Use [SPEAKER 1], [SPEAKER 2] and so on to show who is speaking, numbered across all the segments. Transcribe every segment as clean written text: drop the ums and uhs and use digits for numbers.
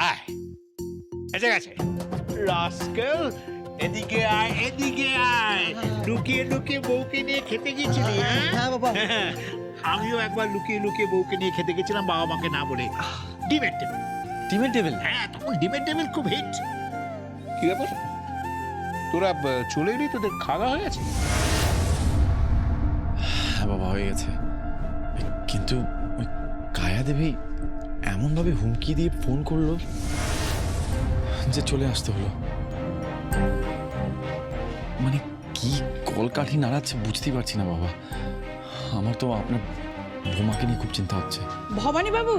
[SPEAKER 1] আয়, এসে গেছে। রাস্কেল, এদিকে আয়, এদিকে আয়। লুকিয়ে লুকিয়ে বউকে নিয়ে খেতে গেছিলি?
[SPEAKER 2] হ্যাঁ বাবা।
[SPEAKER 1] আমিও একবার লুকিয়ে লুকিয়ে বউকে নিয়ে খেতে গেছিলাম, বাবা মাকে না বলে। ডিমের টেবিল।
[SPEAKER 2] ডিমের টেবিল?
[SPEAKER 1] হ্যাঁ, তখন ডিমের টেবিল খুব হিট। কি ব্যাপার, তোরা চলে এলি? তোদের খাওয়া হয়ে গেছে?
[SPEAKER 2] হ্যাঁ বাবা, হয়ে গেছে। কিন্তু ওই কায়া দেবী এমনভাবে হুমকি দিয়ে ফোন করলো যে চলে আসতে হলো। মানে কি কলকাঠি নাড়াচ্ছে বুঝতেই পারছি না বাবা। আমার তো আপনার বৌমাকে নিয়ে খুব চিন্তা হচ্ছে।
[SPEAKER 3] ভবানী বাবু,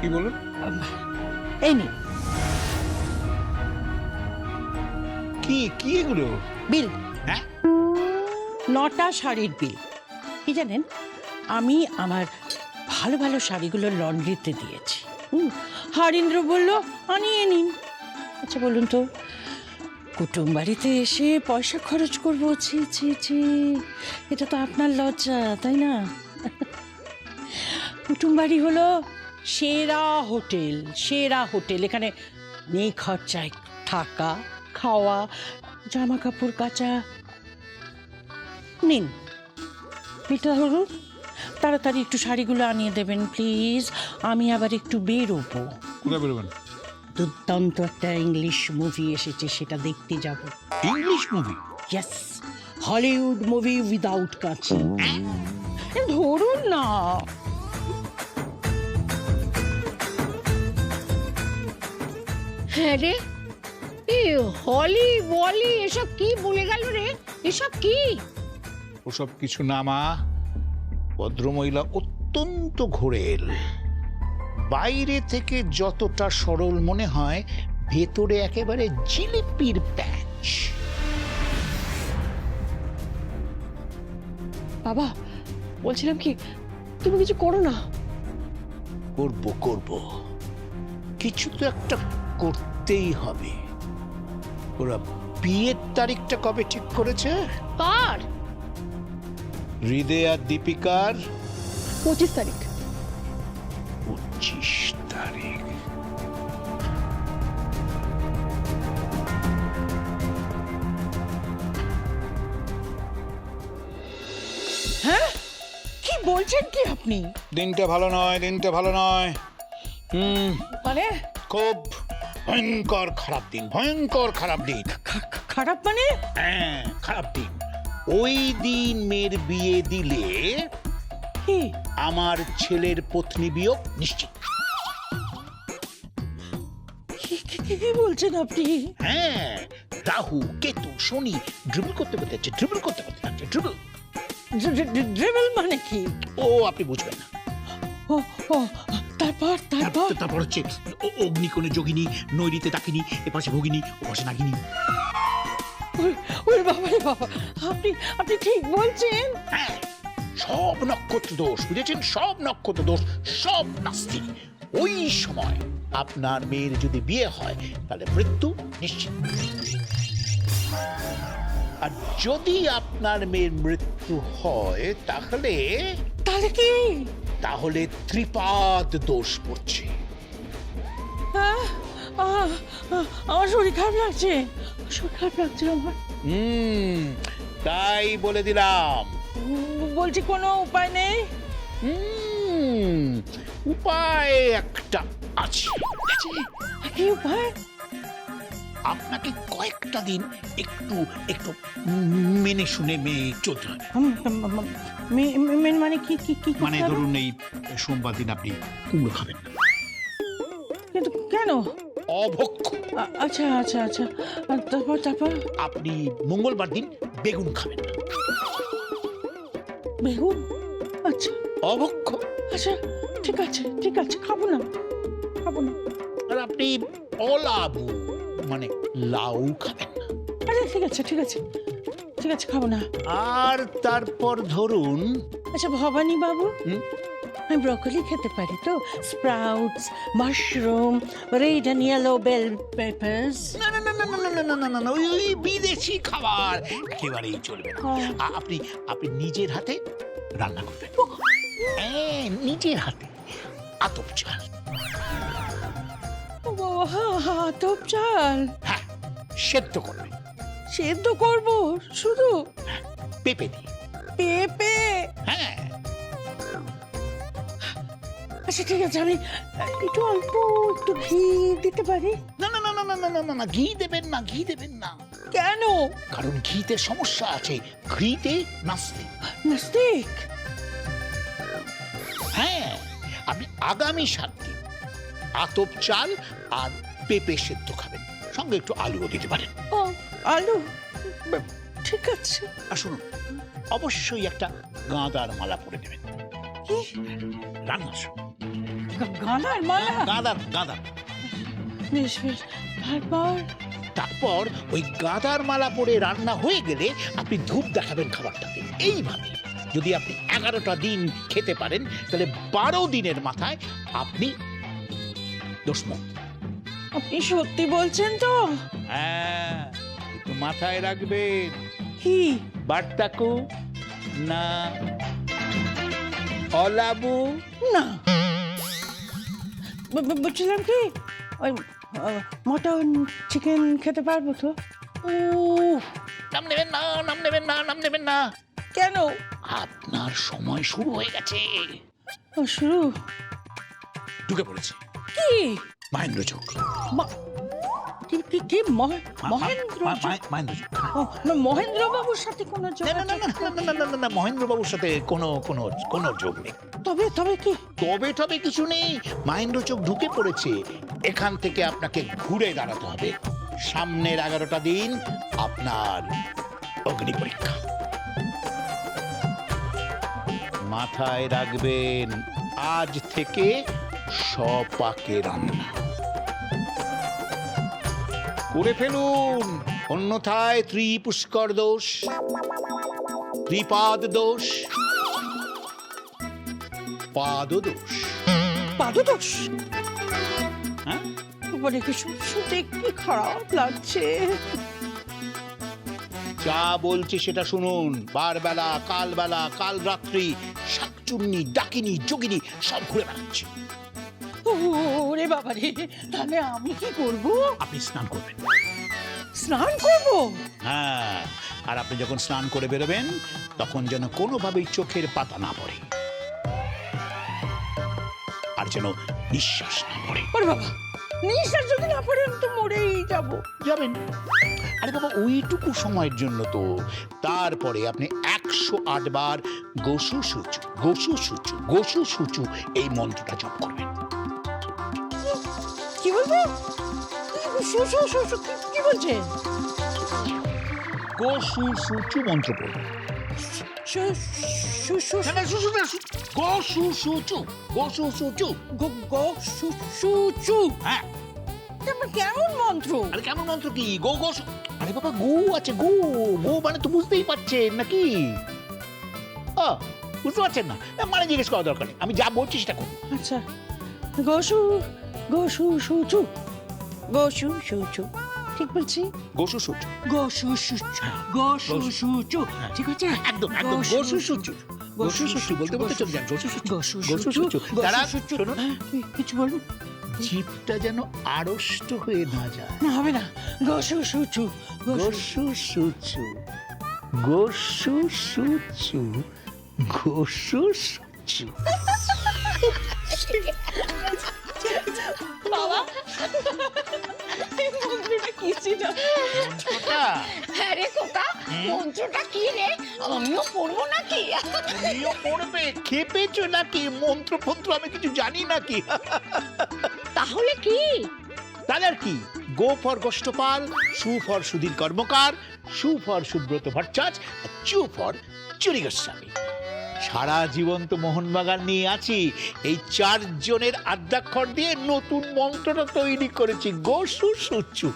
[SPEAKER 1] কি বলুন?
[SPEAKER 3] এই নিন
[SPEAKER 1] কি কি এগুলো?
[SPEAKER 3] বিল।
[SPEAKER 1] হ্যাঁ,
[SPEAKER 3] 9টা শাড়ির বিল। কি জানেন, আমি আমার ভালো ভালো শাড়িগুলো লন্ড্রিতে দিয়েছি। হরিন্দ্র বলল আনিয়ে নিন। আচ্ছা বলুন তো, কুটুম বাড়িতে এসে পয়সা খরচ করবো? ছি ছি ছি, এটা তো আপনার লজ্জা, তাই না? কুটুম বাড়ি হলো সেরা হোটেল, সেরা হোটেল। এখানে নেই খরচায় থাকা, খাওয়া, জামা কাপড় কাচা। নিন বিলটা ধরুন, তাড়াতাড়ি একটু শাড়িগুলো আনিয়ে দেবেন প্লিজ। আমি আবার একটু বেরোবো।
[SPEAKER 1] কোথায় বেরোবেন?
[SPEAKER 3] দুর্দান্ত একটা ইংলিশ মুভি এসেছে, সেটা দেখতে যাব।
[SPEAKER 1] English movie?
[SPEAKER 3] Yes, Hollywood movie without কাঁচি। ধরুন না।
[SPEAKER 4] হ্যাঁ রে, এই হলি বলি এসব কি বলে গেল রে? এসব কি?
[SPEAKER 1] ওসব কিছু না মা, ভদ্রমহিলা অত্যন্ত ঘোরেল। বাইরে থেকে যতটা সরল মনে হয়, ভেতরে একেবারে জিলিপির প্যাচ।
[SPEAKER 4] বাবা, বলছিলাম কি, তুমি কিছু করো না।
[SPEAKER 1] করব করব, কিছু তো একটা করতেই হবে। ওরা বিয়ের তারিখটা কবে ঠিক করেছে?
[SPEAKER 4] কার?
[SPEAKER 1] হৃদয় আর দীপিকার
[SPEAKER 4] 25 তারিখ।
[SPEAKER 1] 25 তারিখ।
[SPEAKER 3] হ্যাঁ, কি বলছেন কি আপনি?
[SPEAKER 1] দিনটা ভালো নয়, দিনটা ভালো নয়।
[SPEAKER 3] মানে
[SPEAKER 1] খুব ভয়ঙ্কর খারাপ দিন, ভয়ঙ্কর খারাপ দিন।
[SPEAKER 3] খারাপ মানে?
[SPEAKER 1] হ্যাঁ, খারাপ দিন। ওই দিন মেয়ের বিয়ে দিলে
[SPEAKER 3] কি
[SPEAKER 1] আমার ছেলের পত্নী বিয়োগ নিশ্চিত।
[SPEAKER 3] কি বলছেন আপনি?
[SPEAKER 1] হ্যাঁ, রাহু কেতু শনি ড্রিবল করতে করতে যাচ্ছে, ড্রিবল করতে করতে যাচ্ছে, ড্রিবল।
[SPEAKER 3] ড্রিবল মানে কি?
[SPEAKER 1] ও আপনি বুঝবেন না।
[SPEAKER 3] ও ও, তারপর তারপর
[SPEAKER 1] তারপর হচ্ছে অগ্নিকোণে যোগিনী, নৈরিতে ডাকিনী, এপাশে ভগিনী, ওপাশে নাগিনী।
[SPEAKER 3] ওরে বাবা রে বাবা, আপনি আপনি ঠিক বলছেন।
[SPEAKER 1] হ্যাঁ, সব নক্ষত্র দোষ, বুঝেছেন? সব নক্ষত্র দোষ, সব নাস্তি। ওই সময় আপনার মেয়ের যদি বিয়ে হয়, তাহলে মৃত্যু নিশ্চিত। আর যদি আপনার মেয়ের মৃত্যু হয়, তাহলে
[SPEAKER 3] তাহলে কি?
[SPEAKER 1] তাহলে ত্রিপাদ দোষ পড়ছে।
[SPEAKER 3] আহ, আহ, আহ, আমার শরীর খারাপ লাগছে, শরীর খারাপ লাগছে আমার।
[SPEAKER 1] তাই বলে দিলাম।
[SPEAKER 3] বলছি কোনো উপায় নেই?
[SPEAKER 1] উপায় একটা আছে।
[SPEAKER 3] কি উপায়?
[SPEAKER 1] আপনাকে কয়েকটা দিন একটু একটু মেনে শুনে চলতে হবে।
[SPEAKER 3] মানে কি কি কি
[SPEAKER 1] মানে ধরুন, এই সোমবার দিন আপনি কুমড়ো খাবেন না।
[SPEAKER 3] কিন্তু কেন?
[SPEAKER 1] অভক্ষ।
[SPEAKER 3] আচ্ছা আচ্ছা আচ্ছা, তারপর তারপর?
[SPEAKER 1] আপনি মঙ্গলবার দিন বেগুন খাবেন না।
[SPEAKER 3] বেগুন? আচ্ছা
[SPEAKER 1] অভক্ষ।
[SPEAKER 3] আচ্ছা, ঠিক আছে ঠিক আছে, খাবো না খাবো না।
[SPEAKER 1] আর আপনি অলাবু মানে লাউ খাবেন না।
[SPEAKER 3] আচ্ছা ঠিক আছে ঠিক আছে ঠিক আছে, খাবো না।
[SPEAKER 1] আর তারপর ধরুন,
[SPEAKER 3] আচ্ছা ভবানী বাবু,
[SPEAKER 1] হুম?
[SPEAKER 3] আমি ব্রকলি খেতে পারি তো? Sprouts, mushroom, red and yellow bell peppers?
[SPEAKER 1] না না না না না না না না না না, ওই বিদেশি খাবার একেবারেই চলবে না। আপনি আপনি নিজের হাতে রান্না করবেন। হ্যাঁ, নিজের হাতে আতপ চাল।
[SPEAKER 3] ও বাবা, আতপ চাল
[SPEAKER 1] হ্যাঁ, সেদ্ধ করবেন
[SPEAKER 3] সেদ্ধ করব শুধু?
[SPEAKER 1] পেঁপে দিয়ে।
[SPEAKER 3] পেঁপে?
[SPEAKER 1] হ্যাঁ,
[SPEAKER 3] আচ্ছা ঠিক আছে, আমি একটু অল্প একটু ঘি দিতে পারি?
[SPEAKER 1] না না না না না না না না না, ঘি দেবেন না, ঘি দেবেন না।
[SPEAKER 3] কেন?
[SPEAKER 1] কারণ ঘিতে সমস্যা আছে, ঘিতে নাস্তি।
[SPEAKER 3] নাস্তিক?
[SPEAKER 1] হ্যাঁ, আপনি আগামী 7 দিন আতপ চাল আর পেঁপে সেদ্ধ খাবেন, সঙ্গে একটু আলুও দিতে পারেন।
[SPEAKER 3] ও, আলু? ঠিক আছে।
[SPEAKER 1] আর শুনুন, অবশ্যই একটা গাঁদার মালা পরে দেবেন
[SPEAKER 3] কি?
[SPEAKER 1] রান্নার সময়।
[SPEAKER 3] গাঁদার মালা?
[SPEAKER 1] গাঁদার।
[SPEAKER 3] বেশ বেশ।
[SPEAKER 1] তারপর ওই গাঁদার মালা পরে রান্না হয়ে গেলে আপনি ধূপ দেখাবেন খাবারটাকে। এইভাবে যদি আপনি 11টা দিন খেতে পারেন, তাহলে 12 দিনের মাথায় আপনি দোষমুক্ত।
[SPEAKER 3] আপনি সত্যি বলছেন তো?
[SPEAKER 1] হ্যাঁ, একটু মাথায় রাখবেন।
[SPEAKER 3] কি?
[SPEAKER 1] বার্তাকু না অলাবু
[SPEAKER 3] না, বলছিলাম কি, ওই মটন চিকেন খেতে পারবো তো?
[SPEAKER 1] নাম নেবেন না, নাম নেবেন না, নাম নেবেন না।
[SPEAKER 3] কেন?
[SPEAKER 1] আপনার সময় শুরু হয়ে গেছে।
[SPEAKER 3] ও, শুরু?
[SPEAKER 1] ঢুকে পড়েছে
[SPEAKER 3] কি?
[SPEAKER 1] মহেন্দ্র চোখ।
[SPEAKER 3] কি মহেন্দ্র? ও, না, মহেন্দ্র বাবুর সাথে কোনো
[SPEAKER 1] না
[SPEAKER 3] যোগাযোগ?
[SPEAKER 1] না না না না না না না, মহেন্দ্র বাবুর সাথে কোনো যোগ নেই।
[SPEAKER 3] তবে কি?
[SPEAKER 1] তবে কিছু নেই, মহেন্দ্র চোখ ঢুকে পড়েছে। এখান থেকে আপনাকে ঘুরে দাঁড়াতে হবে। সামনের 11টা দিন আপনার অগ্নি পরীক্ষা। মাথায় রাখবেন, আজ থেকে সপাকে রান্না করে ফেলুন, অন্যথায় ত্রিপুষ্কর দোষ, ত্রিপাদ দোষ, পাদদোষ।
[SPEAKER 3] পাদদোষ?
[SPEAKER 1] হ্যাঁ,
[SPEAKER 3] মানে কি শুনতে কি খারাপ লাগছে।
[SPEAKER 1] যা বলছি সেটা শুনুন। বারবেলা, কালবেলা, কাল রাত্রি শাকচুন্নি, ডাকিনি, যোগিনী সব ঘুরে বেড়াচ্ছে।
[SPEAKER 3] ওরে বাবা রে, তাহলে আমি কি করব?
[SPEAKER 1] আপনি স্নান করবেন।
[SPEAKER 3] স্নান করব?
[SPEAKER 1] হ্যাঁ, আর আপনি যখন স্নান করে বেরোবেন, তখন যেন কোনোভাবেই চোখের পাতা না পড়ে, আর যেন নিঃশ্বাস না পড়ে।
[SPEAKER 3] ওরে বাবা, নিঃশ্বাস যদি না পড়ে আমি তো মরেই যাব।
[SPEAKER 1] যাবেন? আরে বাবা, ওইটুকু সময়ের জন্য তো। তারপরে আপনি 108 বার গোসু সুচু গোসু সুচু গোসু সুচু এই মন্ত্রটা জপ করবেন।
[SPEAKER 3] কি বলবো? কি বলছে?
[SPEAKER 1] গোসু সুচু মন্ত্র পড়বেন। গোসু সুচু গোসু সুচু। হ্যাঁ,
[SPEAKER 3] কেমন মন্ত্র?
[SPEAKER 1] আরে কেমন মন্ত্র কি? গো গো। আরে বাবা, গো আছে, গো গো মানে তো বুঝতেই পারছেন নাকি? বুঝতে পারছেন না? মানে জিজ্ঞেস করা দরকার নেই, আমি যা বলছি সেটা করুন।
[SPEAKER 3] আচ্ছা, গোসু সুচু ঠিক বলছি?
[SPEAKER 1] গোসু সুচু
[SPEAKER 3] গোসু সুচু ঠিক আছে?
[SPEAKER 1] একদম গোসু সুচু গোসু সুচু বলতে বলতে চলে যান। গোসু সুচু। তারা শুনুন,
[SPEAKER 3] কিছু বলুন।
[SPEAKER 1] জিভটা যেন আড়ষ্ট হয়ে না যায়।
[SPEAKER 3] না, হবে না। গোসু সুচু
[SPEAKER 1] গোসু সুচু গোসু সুচু গোসু সুচু।
[SPEAKER 3] বাবা, এই মন্ত্রটা কি ছিল?
[SPEAKER 1] মন্ত্রটা
[SPEAKER 4] আরে খোকা, মন্ত্রটা কি রে? আমিও পড়বো নাকি?
[SPEAKER 1] তুমিও পড়বে? খেপেছো নাকি? মন্ত্র ফন্ত্র আমি কিছু জানি নাকি?
[SPEAKER 4] তাহলে কি?
[SPEAKER 1] তাহলে আর কি? গো ফর গোষ্ঠপাল, সু ফর সুধীর কর্মকার, সু ফর সুব্রত ভট্টাচ, চু ফর চুরি গোস্বামী। সারা জীবন তো মোহনবাগান নিয়ে আছি, এই 4 জনের আদ্যাক্ষর দিয়ে নতুন মন্ত্রটা তৈরি করেছি, গোসু সুচু।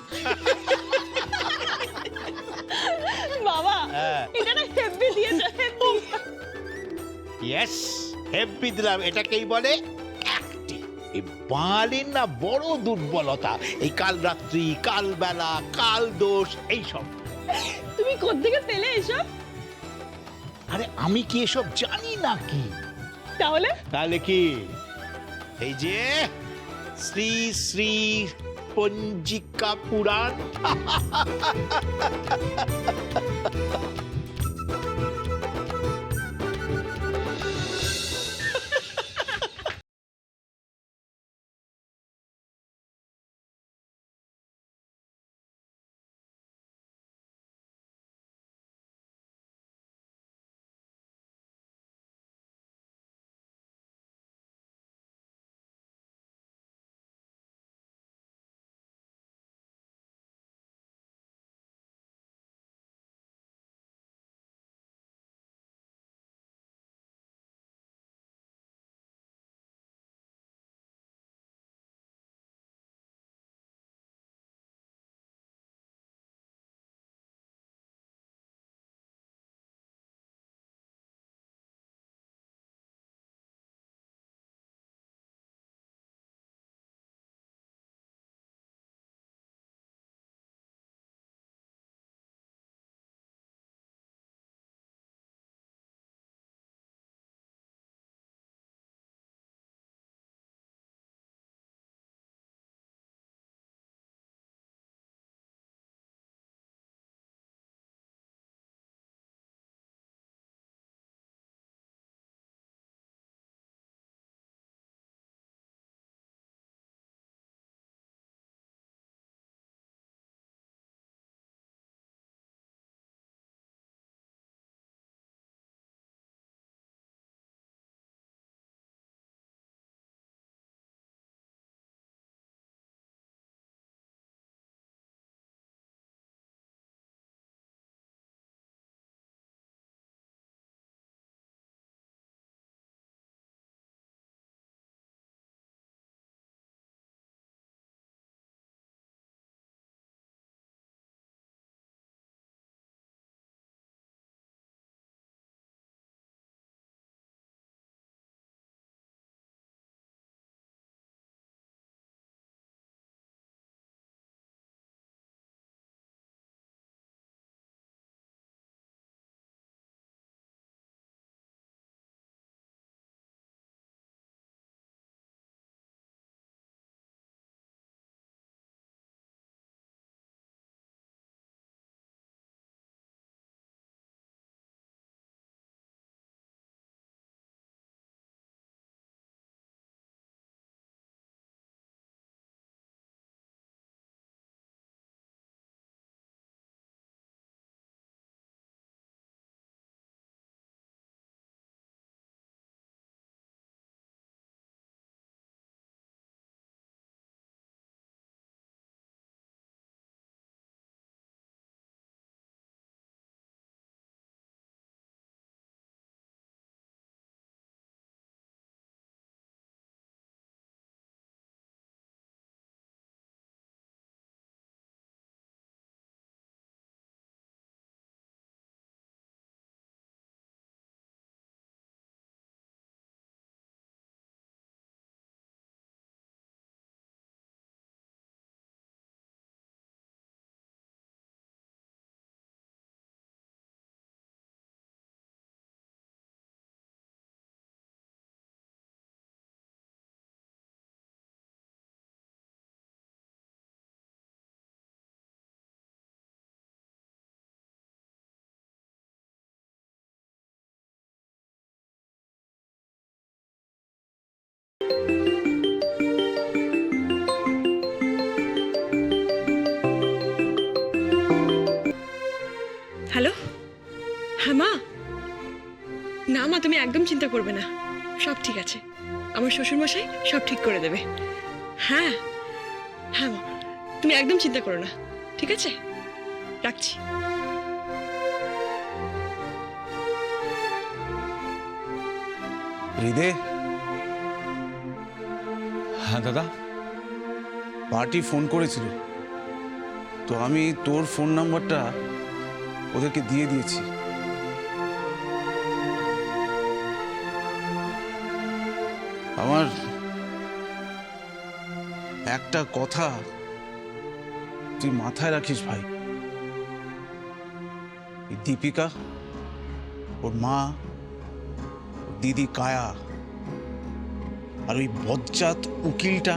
[SPEAKER 3] বাবা,
[SPEAKER 1] হ্যাঁ।
[SPEAKER 3] এটা না হেব্বি দিয়েছে।
[SPEAKER 1] ইয়েস, হেব্বি দিলাম। এটাকেই বলে অ্যাক্টিং। এই বাঙালির না বড় দুর্বলতা, এই কাল রাত্রি, কাল বেলা, কাল দোষ, এইসব।
[SPEAKER 3] তুমি কোত্থেকে পেলে এসব?
[SPEAKER 1] আরে আমি কি এসব জানি নাকি?
[SPEAKER 3] তাহলে
[SPEAKER 1] তাহলে কি? এই যে শ্রী শ্রী পঞ্জিকা পুরাণ।
[SPEAKER 5] হ্যালো, হ্যাঁ মা। না মা, তুমি একদম চিন্তা করবে না, সব ঠিক আছে। আমার শ্বশুরমশাই সব ঠিক করে দেবে। হ্যাঁ হ্যাঁ মা, তুমি একদম চিন্তা করো না, ঠিক আছে? রাখছি।
[SPEAKER 6] হৃদে,
[SPEAKER 2] হ্যাঁ দাদা।
[SPEAKER 6] পার্টি ফোন করেছিল, তো আমি তোর ফোন নাম্বারটা ওদেরকে দিয়ে দিয়েছি। আমার একটা কথা তুই মাথায় রাখিস ভাই, এই দীপিকা, ওর মা, দিদি কায়া আর ওই বজ্জাত উকিলটা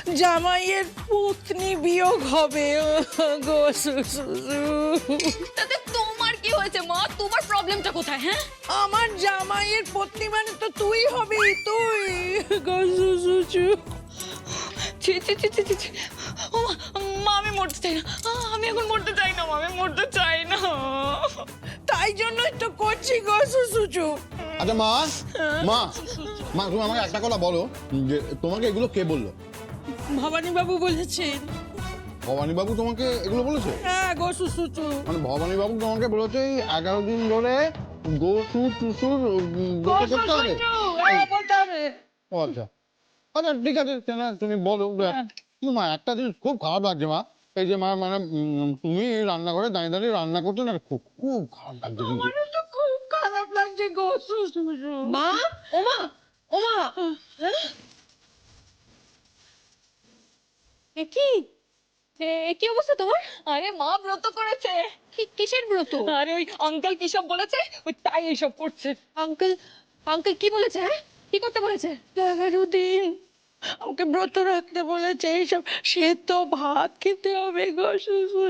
[SPEAKER 3] জামাইয়ের পুতনি বিয়োগ হবে গো শুশু।
[SPEAKER 7] তাতে তোমার কি হয়েছে মা? তোমার প্রবলেমটা কোথায়? হ্যাঁ,
[SPEAKER 3] আমার জামাইয়ের পত্নী মানে তো তুই হবি, তুই গো শুশু।
[SPEAKER 7] ছি ছি ছি ছি ছি ছি। ও মা, মা আমি মরতে চাই না, আমি এখন মরতে চাই না মা, আমি মরতে চাই না।
[SPEAKER 3] তাই জন্যই তো করছি গো শুশু।
[SPEAKER 8] আচ্ছা মা মা মা তুমি আমাকে একটা কথা বলো যে তোমাকে এগুলো কে বললো?
[SPEAKER 3] ভবানী বাবু বলেছেন।
[SPEAKER 8] ভবানী বাবু তোমাকে এগুলো বলেছে?
[SPEAKER 3] হ্যাঁ গো শুশু।
[SPEAKER 8] মানে ভবানী বাবু তোমাকে বলেছে এই 11 দিন ধরে গোসু টুসুর গোসু করতে হবে?
[SPEAKER 3] বলতে হবে।
[SPEAKER 8] ও আচ্ছা আচ্ছা ঠিক আছে না তুমি বলো। কিন্তু মা একটা জিনিস খুব খারাপ লাগছে মা, এই যে মা মানে তুমি রান্নাঘরে দাঁড়িয়ে দাঁড়িয়ে রান্না করছো না, খুব খুব খারাপ লাগছে কিন্তু।
[SPEAKER 3] আমারও তো খুব খারাপ লাগছে গো শুশু।
[SPEAKER 5] মা, ওমা, ওমা,
[SPEAKER 7] কি কি অবস্থা তোমার? আরে মা ব্রত করেছে। কিসের ব্রত? আরে ওই আঙ্কেল কি সব বলেছে, ওই তাই এইসব করছে।
[SPEAKER 4] আঙ্কেল আঙ্কেল কি বলেছে? হ্যাঁ, কি করতে বলেছে?
[SPEAKER 3] 11 দিন আমাকে ব্রত রাখতে বলেছে। এইসব সে তো ভাত খেতে হবে গো শুশু।